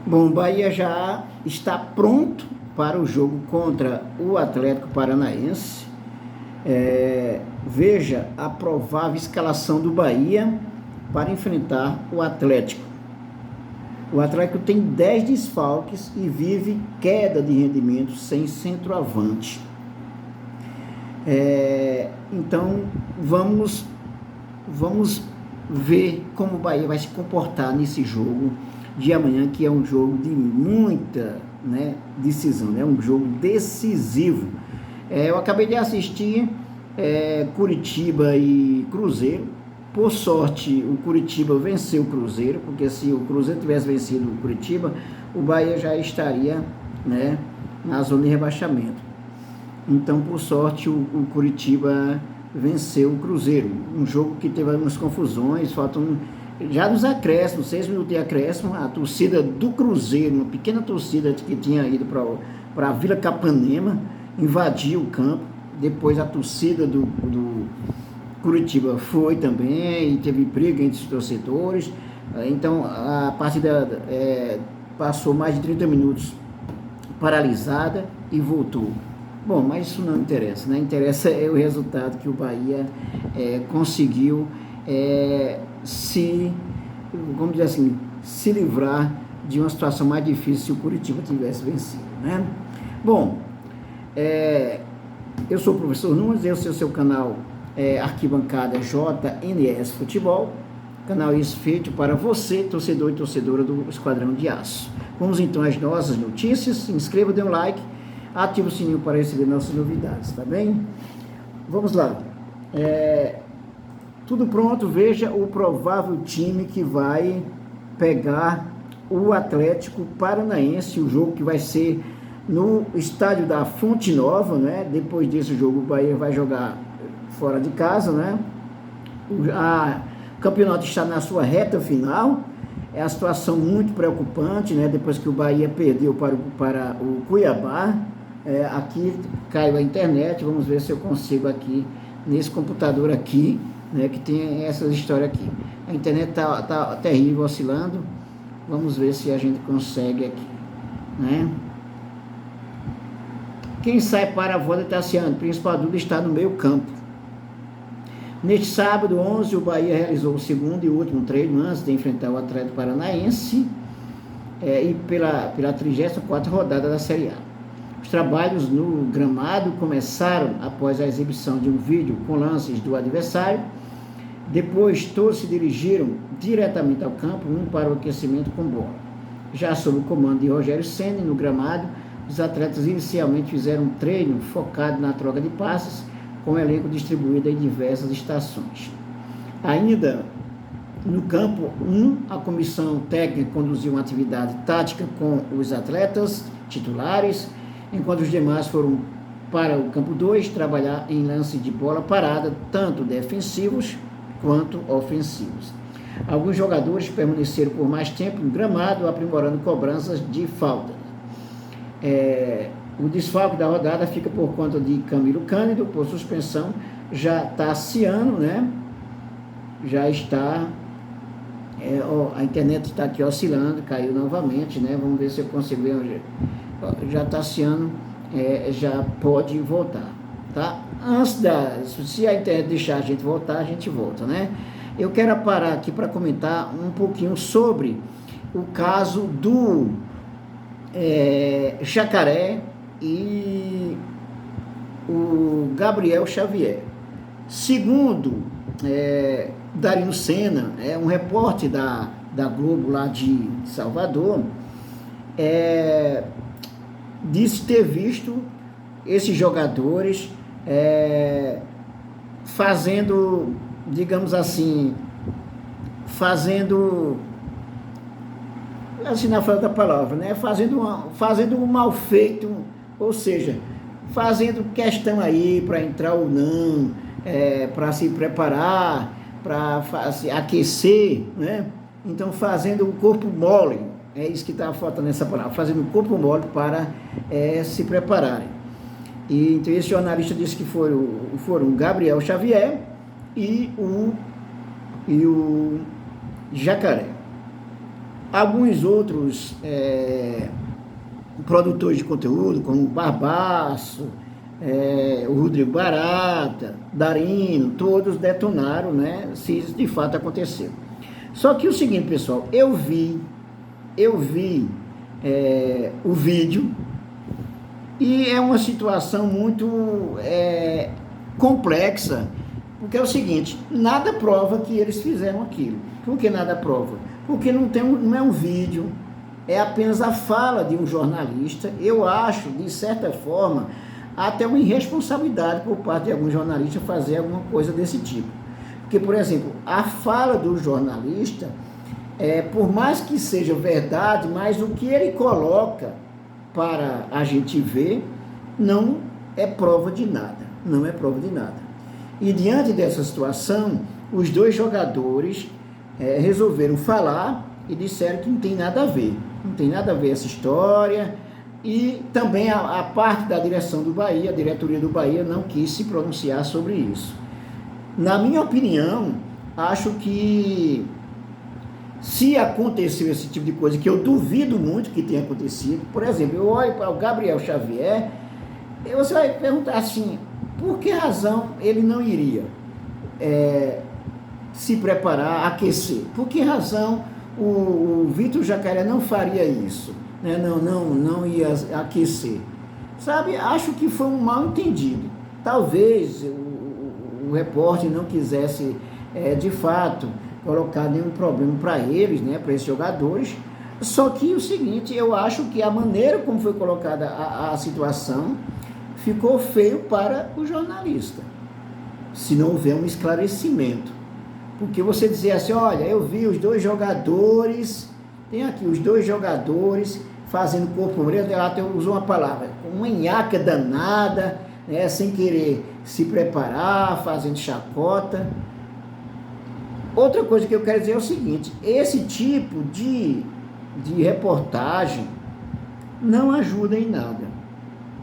Bom, o Bahia já está pronto para o jogo contra o Atlético Paranaense. Veja a provável escalação do Bahia para enfrentar o Atlético. O Atlético tem 10 desfalques e vive queda de rendimento sem centroavante. Então, vamos ver como o Bahia vai se comportar nesse jogo de amanhã, que é um jogo de muita decisão, é um jogo decisivo. Eu acabei de assistir Curitiba e Cruzeiro. Por sorte, o Curitiba venceu o Cruzeiro, porque se o Cruzeiro tivesse vencido o Curitiba, o Bahia já estaria na zona de rebaixamento. Então, por sorte, o Curitiba venceu o Cruzeiro. Um jogo que teve algumas confusões, faltam já nos acréscimos, 6 minutos de acréscimo, a torcida do Cruzeiro, uma pequena torcida que tinha ido para a Vila Capanema, invadiu o campo. Depois a torcida do Curitiba foi também, e teve briga entre os torcedores. Então a partida passou mais de 30 minutos paralisada e voltou. Bom, mas isso não interessa, né? Interessa é o resultado que o Bahia conseguiu vamos dizer assim, se livrar de uma situação mais difícil se o Curitiba tivesse vencido, né? Bom, eu sou o professor Nunes, esse é o seu canal Arquibancada JNS Futebol, canal esse feito para você, torcedor e torcedora do Esquadrão de Aço. Vamos então às nossas notícias. Se inscreva, dê um like, ative o sininho para receber nossas novidades, tá bem? Vamos lá. Tudo pronto, veja o provável time que vai pegar o Atlético Paranaense, o jogo que vai ser no estádio da Fonte Nova, né? Depois desse jogo o Bahia vai jogar fora de casa, né? O campeonato está na sua reta final, é a situação muito preocupante, né? Depois que o Bahia perdeu para o Cuiabá, aqui caiu a internet, vamos ver se eu consigo aqui, nesse computador aqui, que tem essas histórias aqui. A internet tá terrível, oscilando. Vamos ver se a gente consegue aqui, né? Quem sai para a volta Tassiano? Principal dúvida está no meio campo. Neste sábado, 11, o Bahia realizou o segundo e último treino antes de enfrentar o Atlético Paranaense e pela 34ª rodada da Série A. Os trabalhos no gramado começaram após a exibição de um vídeo com lances do adversário. Depois, todos se dirigiram diretamente ao campo, um para o aquecimento com bola. Já sob o comando de Rogério Ceni no gramado, os atletas inicialmente fizeram um treino focado na troca de passes, com o elenco distribuído em diversas estações. Ainda no campo 1, a comissão técnica conduziu uma atividade tática com os atletas titulares, enquanto os demais foram para o campo 2 trabalhar em lance de bola parada, tanto defensivos quanto ofensivos. Alguns jogadores permaneceram por mais tempo no gramado, aprimorando cobranças de falta. O desfalque da rodada fica por conta de Camilo Cândido, por suspensão. Já Tassiano, já está, a internet está aqui oscilando, caiu novamente, vamos ver se eu consigo ver onde. Já Tassiano já pode voltar, tá? Se a internet deixar a gente voltar, a gente volta, Eu quero parar aqui para comentar um pouquinho sobre o caso do Jacaré e o Gabriel Xavier. Segundo Darino Senna, um repórter da Globo lá de Salvador, disse ter visto esses jogadores fazendo, digamos assim, assim na falta da palavra, fazendo um mal feito, ou seja, fazendo questão aí para entrar ou não, para se preparar, para aquecer, Então, fazendo o corpo mole, é isso que está faltando nessa palavra, fazendo o corpo mole para se prepararem. E então esse jornalista disse que foram o Gabriel Xavier e o Jacaré. alguns outros produtores de conteúdo, como o Barbaço, o Rodrigo Barata, Darino, todos detonaram, né, se isso de fato aconteceu. Só que o seguinte, pessoal, eu vi o vídeo e é uma situação muito complexa, porque é o seguinte, nada prova que eles fizeram aquilo. Por que nada prova? Porque não é um vídeo, é apenas a fala de um jornalista. Eu acho, de certa forma, até uma irresponsabilidade por parte de algum jornalista fazer alguma coisa desse tipo. Porque, por exemplo, a fala do jornalista, por mais que seja verdade, mas o que ele coloca para a gente ver não é prova de nada, não é prova de nada. E diante dessa situação, os dois jogadores resolveram falar e disseram que não tem nada a ver, não tem nada a ver essa história. E também a parte da direção do Bahia, a diretoria do Bahia, não quis se pronunciar sobre isso. Na minha opinião, acho que se aconteceu esse tipo de coisa, que eu duvido muito que tenha acontecido, por exemplo, eu olho para o Gabriel Xavier, e você vai perguntar assim, por que razão ele não iria se preparar, aquecer? Por que razão o Vitor Jacaré não faria isso? Não ia aquecer, sabe? Acho que foi um mal entendido. Talvez o repórter não quisesse, de fato, colocar nenhum problema para eles, né, para esses jogadores. Só que o seguinte, eu acho que a maneira como foi colocada a situação ficou feio para o jornalista, se não houver um esclarecimento. Porque você dizer assim, olha, eu vi os dois jogadores, tem aqui os dois jogadores fazendo corpo moreiro, ela usou uma palavra, uma nhaca danada, né, sem querer se preparar, fazendo chacota. Outra coisa que eu quero dizer é o seguinte, esse tipo de reportagem não ajuda em nada,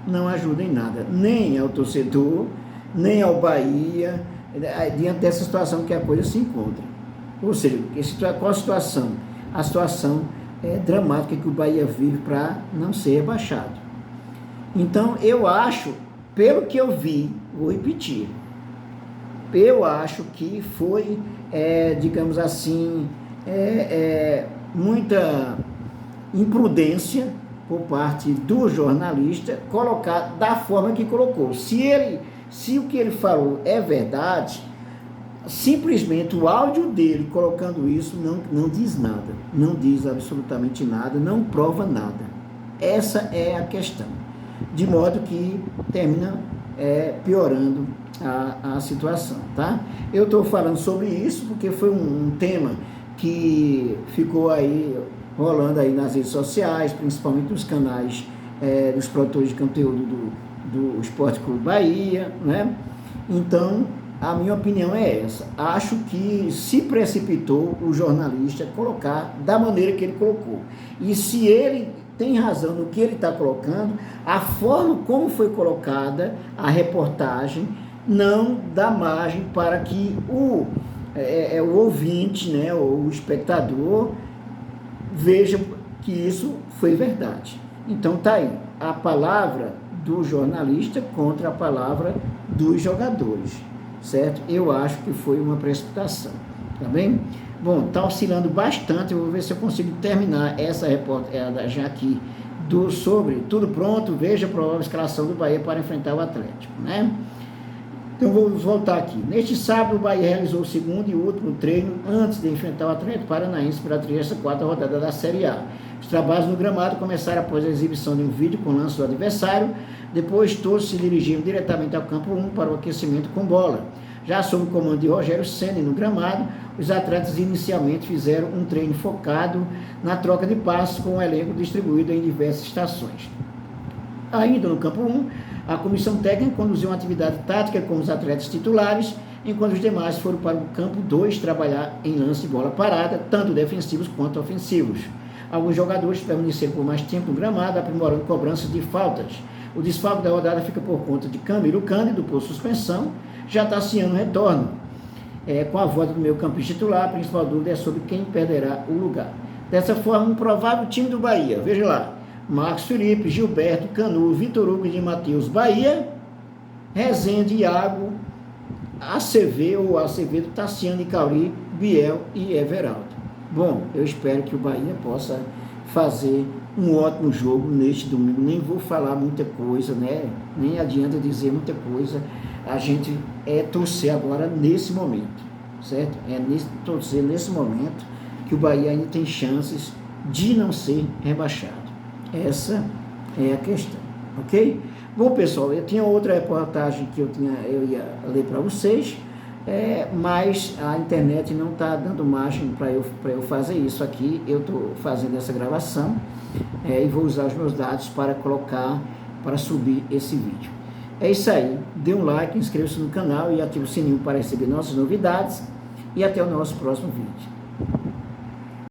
não ajuda em nada, nem ao torcedor, nem ao Bahia, diante dessa situação que a coisa se encontra. Ou seja, qual a situação? A situação dramática que o Bahia vive para não ser rebaixado. Então, eu acho, pelo que eu vi, vou repetir, eu acho que foi, digamos assim, muita imprudência por parte do jornalista colocar da forma que colocou. Se o que ele falou é verdade, simplesmente o áudio dele colocando isso não diz nada, não diz absolutamente nada, não prova nada. Essa é a questão, de modo que termina piorando a situação, tá? Eu estou falando sobre isso porque foi um tema que ficou aí rolando aí nas redes sociais, principalmente nos canais dos produtores de conteúdo do Esporte Clube Bahia, né? Então, a minha opinião é essa. Acho que se precipitou o jornalista colocar da maneira que ele colocou. E se ele tem razão no que ele está colocando, a forma como foi colocada a reportagem não dá margem para que o ouvinte, né, ou o espectador, veja que isso foi verdade. Então tá aí, a palavra do jornalista contra a palavra dos jogadores, certo? Eu acho que foi uma precipitação, tá bem? Bom, tá oscilando bastante, eu vou ver se eu consigo terminar essa reportagem aqui sobre tudo pronto, veja a provável escalação do Bahia para enfrentar o Atlético, né? Então vamos voltar aqui. Neste sábado, o Bahia realizou o segundo e último treino antes de enfrentar o Atlético Paranaense pela 34ª rodada da Série A. Os trabalhos no gramado começaram após a exibição de um vídeo com o lance do adversário. Depois, todos se dirigiram diretamente ao campo 1 para o aquecimento com bola. Já sob o comando de Rogério Ceni no gramado, os atletas inicialmente fizeram um treino focado na troca de passes com o elenco distribuído em diversas estações. Ainda no campo 1, a comissão técnica conduziu uma atividade tática com os atletas titulares, enquanto os demais foram para o campo 2 trabalhar em lance de bola parada, tanto defensivos quanto ofensivos. Alguns jogadores permaneceram por mais tempo no gramado, aprimorando cobranças de faltas. O desfalque da rodada fica por conta de Camilo Cândido, por suspensão. Já Tassiano retorna. Com a volta do meio campista titular, a principal dúvida é sobre quem perderá o lugar. Dessa forma, um provável time do Bahia, veja lá, Marcos Felipe, Gilberto, Canu, Vitor Hugo de Matheus, Bahia, Rezende, Iago, Acevedo, Tassiano e Cauri, Biel e Everaldo. Bom, eu espero que o Bahia possa fazer um ótimo jogo neste domingo. Nem vou falar muita coisa, né? Nem adianta dizer muita coisa. A gente torcer agora nesse momento, certo? Torcer nesse momento que o Bahia ainda tem chances de não ser rebaixado. Essa é a questão, ok? Bom, pessoal, eu tinha outra reportagem que eu ia ler para vocês, mas a internet não está dando margem para eu fazer isso aqui. Eu estou fazendo essa gravação e vou usar os meus dados para subir esse vídeo. É isso aí, dê um like, inscreva-se no canal e ative o sininho para receber nossas novidades e até o nosso próximo vídeo.